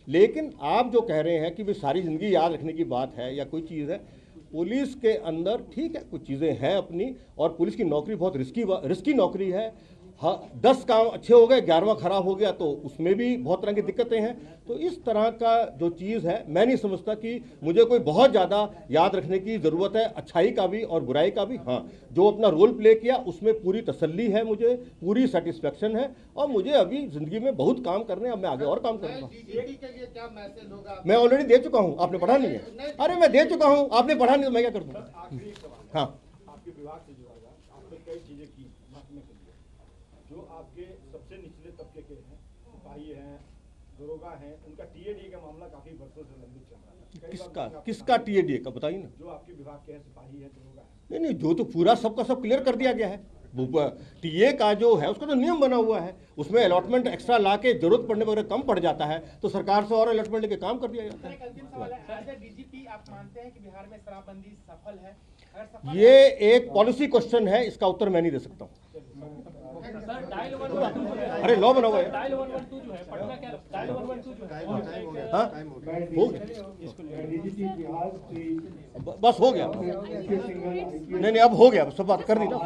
लेकिन आप जो कह रहे हैं कि वे सारी जिंदगी याद रखने की बात है या कोई चीज़ है, पुलिस के अंदर ठीक है कुछ चीज़ें हैं अपनी, और पुलिस की नौकरी बहुत रिस्की नौकरी है। हाँ, 10 काम अच्छे हो गए, 11वां खराब हो गया तो उसमें भी बहुत तरह की दिक्कतें हैं। तो इस तरह का जो चीज़ है, मैं नहीं समझता कि मुझे कोई बहुत ज़्यादा याद रखने की ज़रूरत है, अच्छाई का भी और बुराई का भी। हाँ, जो अपना रोल प्ले किया उसमें पूरी तसल्ली है, मुझे पूरी सेटिस्फेक्शन है, और मुझे अभी ज़िंदगी में बहुत काम करने हैं। अब मैं आगे और काम करूँगा। मैं ऑलरेडी दे चुका हूँ, आपने पढ़ा नहीं है? अरे मैं दे चुका हूँ, आपने पढ़ा नहीं तो मैं क्या कर दूँगा? हाँ, आपके विभाग से जुड़ा हुआ, आपने कई चीजें की महकमे के लिए, जो आपके सबसे निचले तबके के हैं, सिपाही हैं, दरोगा हैं, उनका टीएडीए का मामला काफी वर्षों से लंबित चल रहा है। किसका टीएडीए का बताइए ना? जो आपके विभाग के हैं, सिपाही हैं, दरोगा हैं। नहीं, जो तो पूरा सबका सब क्लियर कर दिया गया है। टीए का जो है उसका तो नियम बना हुआ है, उसमें अलॉटमेंट एक्स्ट्रा ला के जरूरत पड़ने पर कम पड़ जाता है तो सरकार से और अलॉटमेंट लेके काम कर दिया जाता है। एक अंतिम सवाल है, एज ए डीजीपी आप मानते हैं कि बिहार में शराबबंदी सफल है? अगर सफल ये एक पॉलिसी क्वेश्चन है, इसका उत्तर मैं नहीं दे सकता हूँ। सर डायल 112 अरे लॉ बना हुआ है। डायल 112 जो है पटना क्या डायल 112 जो है हाँ, हो गया, बस हो गया। नहीं, अब हो गया, सब बात कर दी ना।